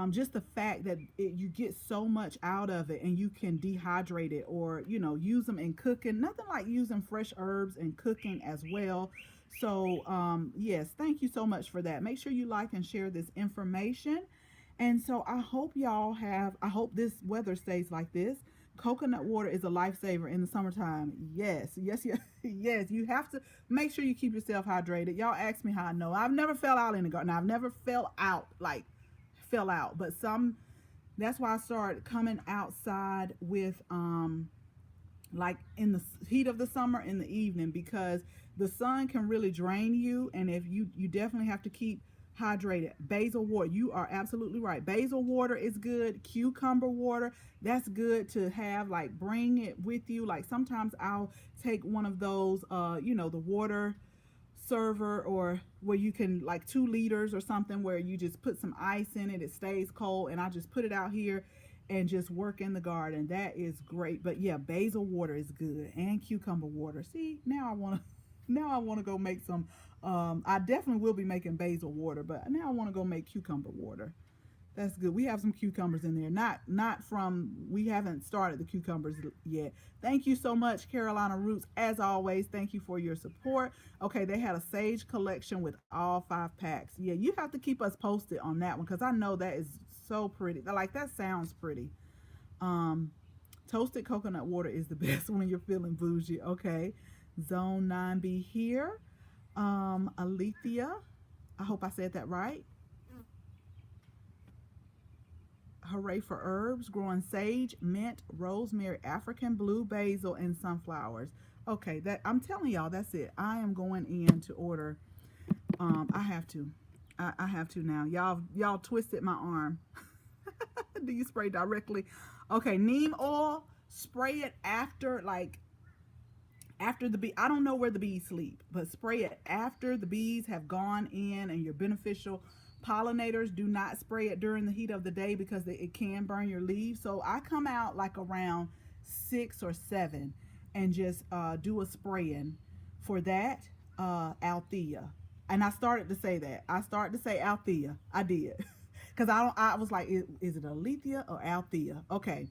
Just the fact that you get so much out of it, and you can dehydrate it, or use them in cooking. Nothing like using fresh herbs in cooking as well. So yes, thank you so much for that. Make sure you like and share this information. And so I hope this weather stays like this. Coconut water is a lifesaver in the summertime. Yes, yes, yes, yes. You have to make sure you keep yourself hydrated. Y'all ask me how I know. I've never fell out in the garden. I've never fell out, but that's why I started coming outside with like in the heat of the summer in the evening, because the sun can really drain you, and if you definitely have to keep hydrated. Basil water, you are absolutely right. Basil water is good. Cucumber water, that's good to have, like bring it with you. Like sometimes I'll take one of those the water server, or where you can, like 2 liters or something, where you just put some ice in it, it stays cold, and I just put it out here and just work in the garden. That is great. But yeah, basil water is good, and cucumber water. See, now I want to go make some. I definitely will be making basil water, but now I want to go make cucumber water. That's good. We have some cucumbers in there. Not from, we haven't started the cucumbers yet. Thank you so much, Carolina Roots. As always, thank you for your support. Okay, they had a sage collection with all 5 packs. Yeah, you have to keep us posted on that one, because I know that is so pretty. Like, that sounds pretty. Toasted coconut water is the best when you're feeling bougie. Okay, Zone 9B here. Alethea, I hope I said that right. Hooray for herbs, growing sage, mint, rosemary, African blue basil, and sunflowers. Okay, that I'm telling y'all, that's it. I am going in to order. I have to. I have to now. Y'all twisted my arm. Do you spray directly? Okay, neem oil, spray it after the bee. I don't know where the bees sleep, but spray it after the bees have gone in and your beneficial pollinators. Do not spray it during the heat of the day, because it can burn your leaves. So I come out like around 6 or 7 and just do a spraying for that. Althea, and I started to say that. I started to say Althea. I did, because I was like, is it Alethea or Althea? Okay.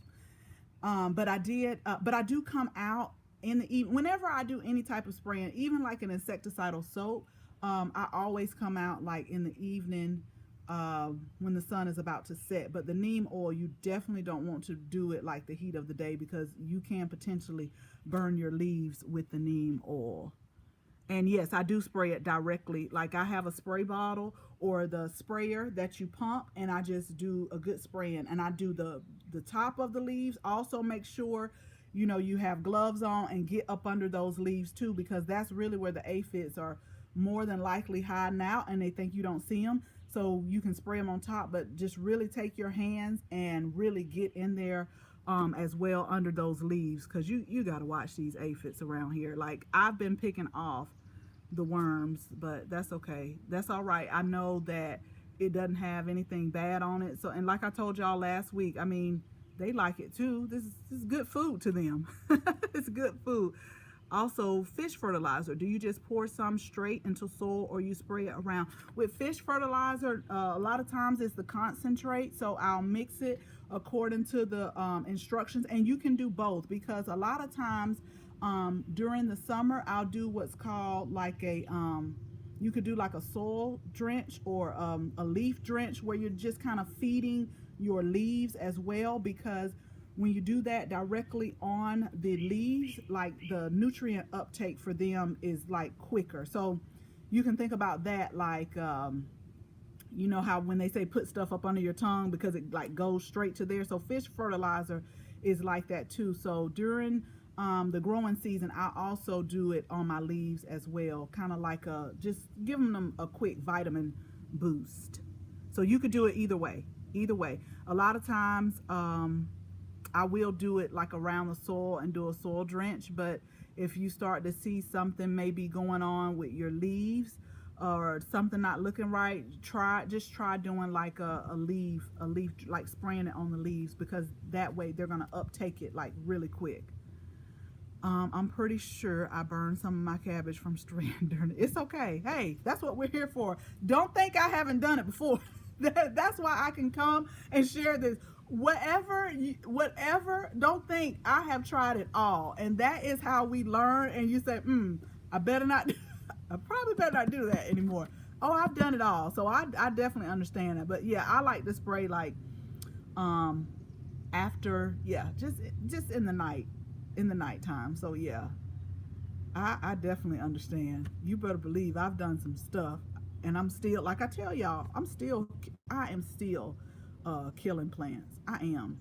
But I did. But I do come out in the evening whenever I do any type of spraying, even like an insecticidal soap. I always come out like in the evening, when the sun is about to set. But the neem oil, you definitely don't want to do it like the heat of the day, because you can potentially burn your leaves with the neem oil. And yes, I do spray it directly. Like I have a spray bottle or the sprayer that you pump, and I just do a good spraying. And I do the top of the leaves. Also make sure you have gloves on and get up under those leaves too, because that's really where the aphids are more than likely hiding out, and they think you don't see them. So you can spray them on top, but just really take your hands and really get in there as well under those leaves, because you got to watch these aphids around here. Like I've been picking off the worms, but that's okay. That's all right. I know that it doesn't have anything bad on it. So, and like I told y'all last week, I mean, they like it too. This is good food to them. It's good food. Also, fish fertilizer. Do you just pour some straight into soil, or you spray it around? With fish fertilizer, a lot of times it's the concentrate, so I'll mix it according to the instructions. And you can do both, because a lot of times during the summer I'll do what's called like a you could do like a soil drench or a leaf drench, where you're just kind of feeding your leaves as well, because when you do that directly on the leaves, like the nutrient uptake for them is like quicker. So you can think about that, like you know how when they say put stuff up under your tongue, because it like goes straight to there. So fish fertilizer is like that too. So during the growing season, I also do it on my leaves as well, kind of like just giving them a quick vitamin boost. So you could do it either way. Either way, a lot of times I will do it like around the soil and do a soil drench. But if you start to see something maybe going on with your leaves, or something not looking right, just try doing like a leaf, like spraying it on the leaves, because that way they're gonna uptake it like really quick. I'm pretty sure I burned some of my cabbage from spraying during it. It's okay. Hey, that's what we're here for. Don't think I haven't done it before. That's why I can come and share this. Whatever, don't think I have tried it all. And that is how we learn. And you say, I better not, I probably better not do that anymore. Oh, I've done it all. So I definitely understand it. But yeah, I like to spray like after, yeah, just in the nighttime. So yeah, I definitely understand. You better believe I've done some stuff, and I'm still, like I tell y'all, I am still killing plants. I am.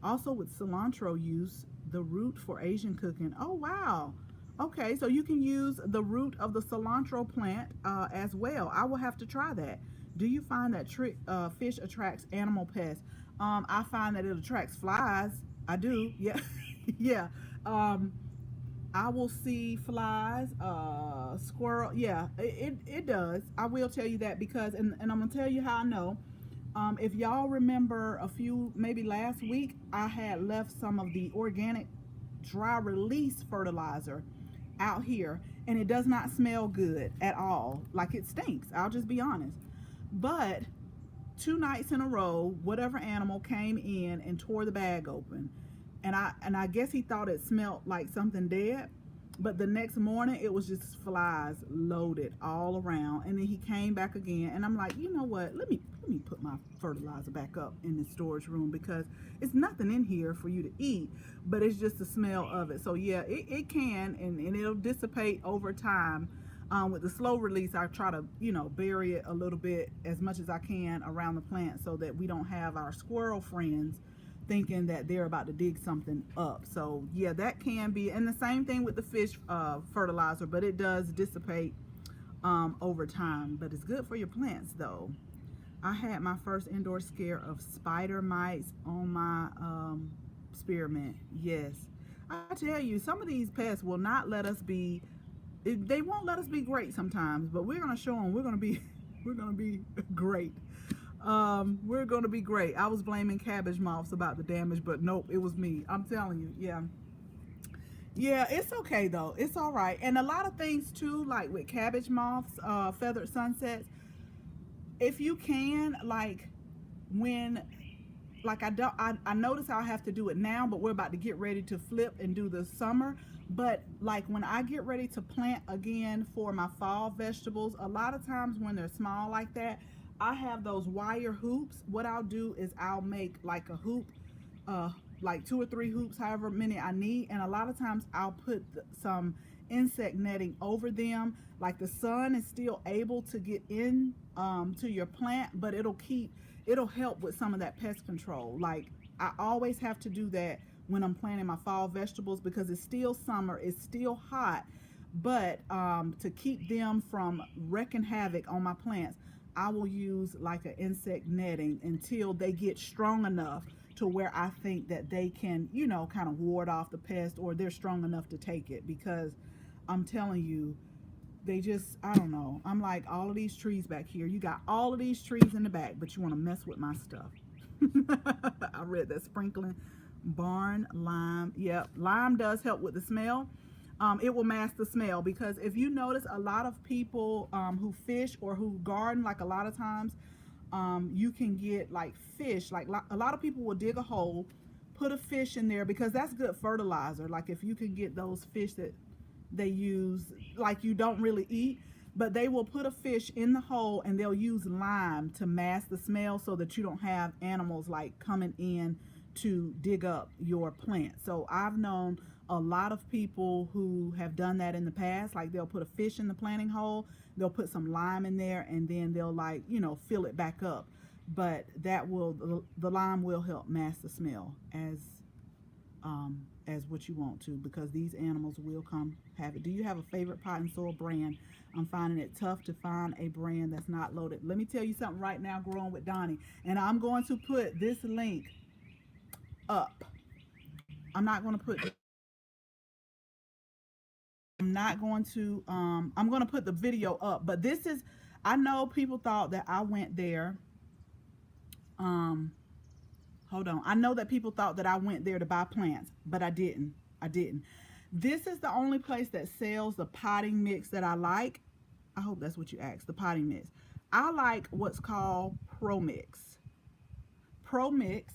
Also with cilantro use, the root for Asian cooking. Oh wow. Okay, so you can use the root of the cilantro plant as well. I will have to try that. Do you find that fish attracts animal pests? I find that it attracts flies. I do. Yeah. Yeah. I will see flies, squirrel. Yeah, it does. I will tell you that, because, and I'm gonna tell you how I know. If y'all remember maybe last week, I had left some of the organic dry release fertilizer out here, and it does not smell good at all. Like, it stinks. I'll just be honest. But 2 nights in a row, whatever animal came in and tore the bag open, and I guess he thought it smelled like something dead, but the next morning it was just flies loaded all around. And then he came back again, and I'm like, you know what, let me put my fertilizer back up in the storage room, because it's nothing in here for you to eat, but it's just the smell of it. So yeah, it can, and it'll dissipate over time. With the slow release, I try to bury it a little bit as much as I can around the plant, so that we don't have our squirrel friends thinking that they're about to dig something up. So yeah, that can be. And the same thing with the fish fertilizer, but it does dissipate over time. But it's good for your plants though. I had my first indoor scare of spider mites on my spearmint. Yes, I tell you, some of these pests will not let us be, they won't let us be great sometimes, but we're gonna show them we're gonna be great. We're gonna be great. I was blaming cabbage moths about the damage, but nope, it was me. I'm telling you. Yeah, it's okay though. It's all right. And a lot of things too, like with cabbage moths, feathered sunsets, if you can, like, when, like, I notice I'll have to do it now, but we're about to get ready to flip and do the summer. But like when I get ready to plant again for my fall vegetables, a lot of times when they're small like that, I have those wire hoops. What I'll do is I'll make like a hoop, like 2 or 3 hoops, however many I need. And a lot of times I'll put some insect netting over them. Like the sun is still able to get in to your plant, but it'll help with some of that pest control. Like I always have to do that when I'm planting my fall vegetables, because it's still summer, it's still hot, but to keep them from wreaking havoc on my plants, I will use like an insect netting until they get strong enough to where I think that they can, you know, kind of ward off the pest, or they're strong enough to take it. Because I'm telling you, they just, I don't know. I'm like, all of these trees back here, you got all of these trees in the back, but you want to mess with my stuff. I read that sprinkling barn lime. Yep, lime does help with the smell. It will mask the smell, because if you notice, a lot of people who fish or who garden, like a lot of times, you can get like fish, like a lot of people will dig a hole, put a fish in there, because that's good fertilizer. Like if you can get those fish that they use, like you don't really eat, but they will put a fish in the hole and they'll use lime to mask the smell, so that you don't have animals like coming in to dig up your plant. So I've known a lot of people who have done that in the past. Like they'll put a fish in the planting hole, they'll put some lime in there, and then they'll, like, you know, fill it back up. But that will, the lime will help mask the smell as what you want to, because these animals will come have it. Do you have a favorite pot and soil brand? I'm finding it tough to find a brand that's not loaded. Let me tell you something right now, Growing with Donnie, and I'm going to put this link up. I'm going to put the video up, but this is, I know people thought that I went there. Hold on. I know that people thought that I went there to buy plants, but I didn't. This is the only place that sells the potting mix that I like. I hope that's what you asked, the potting mix. I like what's called Pro Mix. Pro Mix.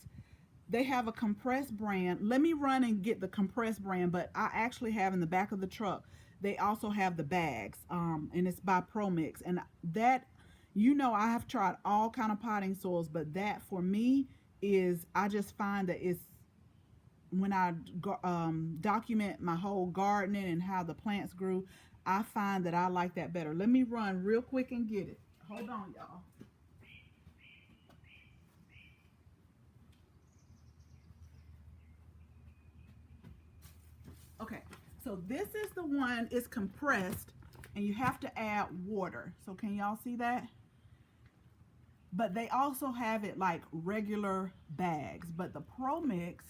They have a compressed brand. Let me run and get the compressed brand, but I actually have in the back of the truck, they also have the bags, and it's by Pro Mix. And that, you know, I have tried all kind of potting soils, but that for me is, I just find that it's, when I document my whole gardening and how the plants grew, I find that I like that better. Let me run real quick and get it. Hold on, y'all. Okay, so this is the one, it's compressed, and you have to add water. So can y'all see that? But they also have it like regular bags. But the Pro Mix,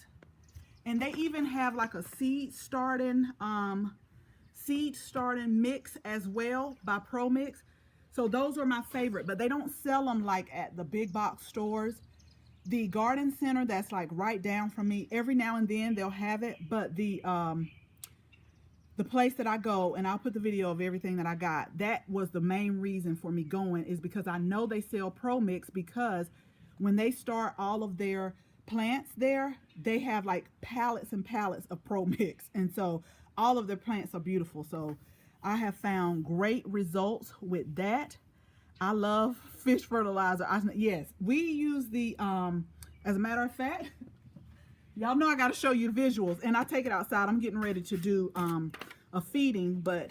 and they even have like a seed starting mix as well by Pro Mix. So those are my favorite, but they don't sell them like at the big box stores. The garden center that's like right down from me, every now and then they'll have it, but the place that I go, and I'll put the video of everything that I got, that was the main reason for me going, is because I know they sell Pro Mix, because when they start all of their plants there, they have like pallets and pallets of Pro Mix, and so all of their plants are beautiful. So I have found great results with that. I love fish fertilizer. Yes, we use the as a matter of fact, y'all know I got to show you the visuals, and I take it outside. I'm getting ready to do a feeding, but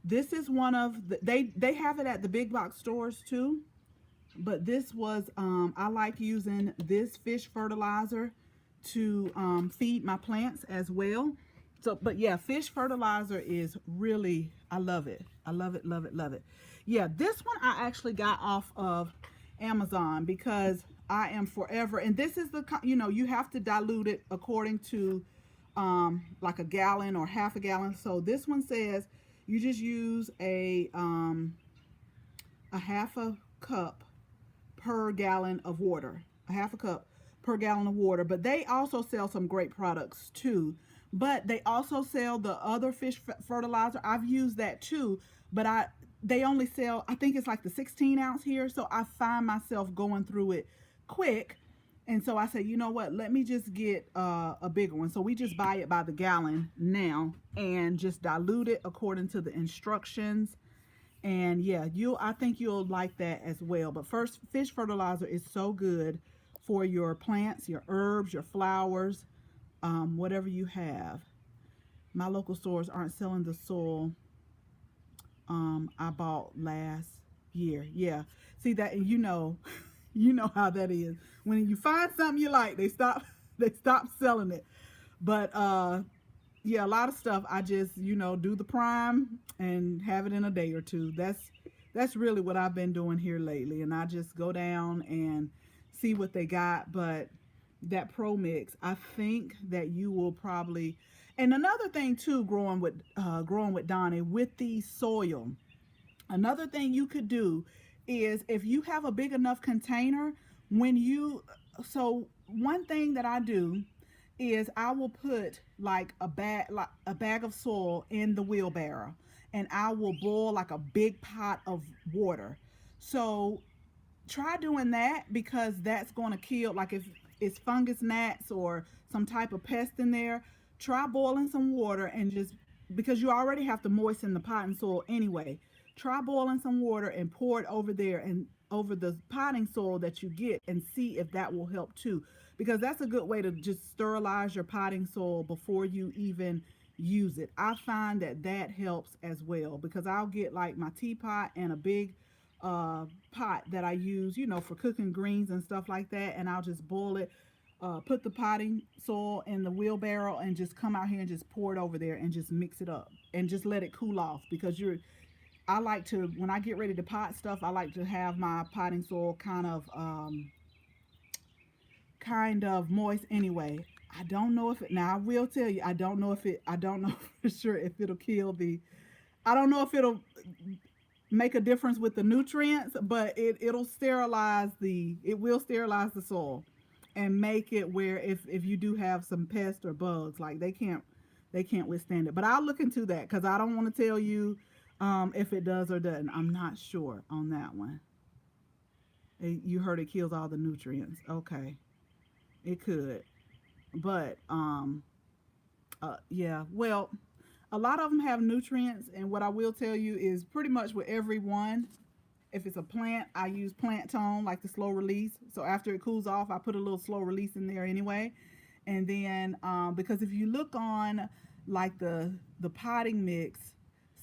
this is one of the, they have it at the big box stores too, but this was I like using this fish fertilizer to feed my plants as well. So, but yeah, fish fertilizer is really, I love it. I love it, love it, love it. Yeah, this one I actually got off of Amazon, because I am forever, and this is the, you know, you have to dilute it according to like a gallon or half a gallon. So this one says you just use a half a cup per gallon of water, a half a cup per gallon of water. But they also sell some great products too, but they also sell the other fish fertilizer. I've used that too, but they only sell, I think it's like the 16 ounce here, so I find myself going through it quick. And so I said, you know what, let me just get a bigger one. So we just buy it by the gallon now and just dilute it according to the instructions. And yeah, I think you'll like that as well. But first, fish fertilizer is so good for your plants, your herbs, your flowers, whatever you have. My local stores aren't selling the soil I bought last year. Yeah. See that, you know, you know how that is. When you find something you like, they stop they stop selling it. But yeah, a lot of stuff I just, do the prime and have it in a day or two. That's really what I've been doing here lately, and I just go down and see what they got. But that pro mix, I think that you will probably. And another thing too, growing with Donnie, with the soil, another thing you could do is, if you have a big enough container, when you so one thing that I do is I will put like a bag of soil in the wheelbarrow, and I will boil like a big pot of water. So try doing that, because that's going to kill, like, if it's fungus gnats or some type of pest in there. Try boiling some water, and just because you already have to moisten the potting soil anyway, try boiling some water and pour it over there and over the potting soil that you get, and see if that will help too, because that's a good way to just sterilize your potting soil before you even use it. I find that that helps as well, because I'll get like my teapot and a big pot that I use, for cooking greens and stuff like that, and I'll just boil it, put the potting soil in the wheelbarrow, and just come out here and just pour it over there and just mix it up and just let it cool off, because I like to, when I get ready to pot stuff, I like to have my potting soil kind of moist anyway. I don't know if it, now I will tell you, I don't know for sure if it'll kill the, I don't know if it'll make a difference with the nutrients, but it will sterilize the soil and make it where, if you do have some pests or bugs, like, they can't withstand it. But I'll look into that, because I don't want to tell you if it does or doesn't. I'm not sure on that one. You heard it kills all the nutrients. Okay, it could, but yeah. Well, a lot of them have nutrients, and what I will tell you is, pretty much with every one, if it's a plant, I use plant tone, like the slow release. So after it cools off, I put a little slow release in there anyway. And then because if you look on, like, the potting mix,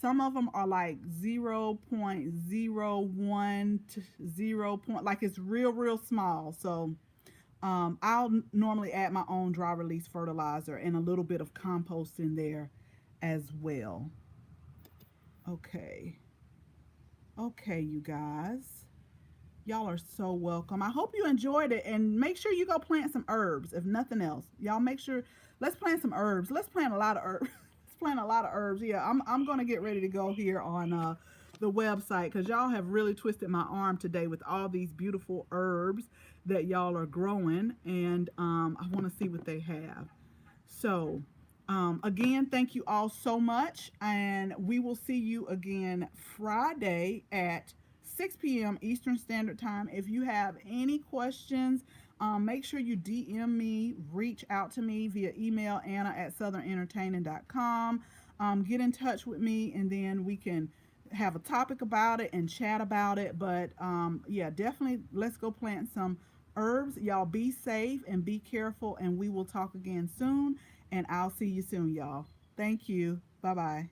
some of them are like 0.01 to 0 point, like, it's real small. So I'll normally add my own dry release fertilizer and a little bit of compost in there as well. Okay. Okay, you guys. Y'all are so welcome. I hope you enjoyed it, and make sure you go plant some herbs, if nothing else. Y'all make sure, let's plant some herbs. Let's plant a lot of herbs. Let's plant a lot of herbs. Yeah, I'm going to get ready to go here on the website, because y'all have really twisted my arm today with all these beautiful herbs that y'all are growing, and I want to see what they have. So, again, thank you all so much, and we will see you again Friday at 6 p.m. Eastern Standard Time. If you have any questions, make sure you DM me, reach out to me via email, anna@southernentertaining.com. Get in touch with me, and then we can have a topic about it and chat about it. But yeah, definitely let's go plant some herbs. Y'all be safe and be careful, and we will talk again soon. And I'll see you soon, y'all. Thank you. Bye bye.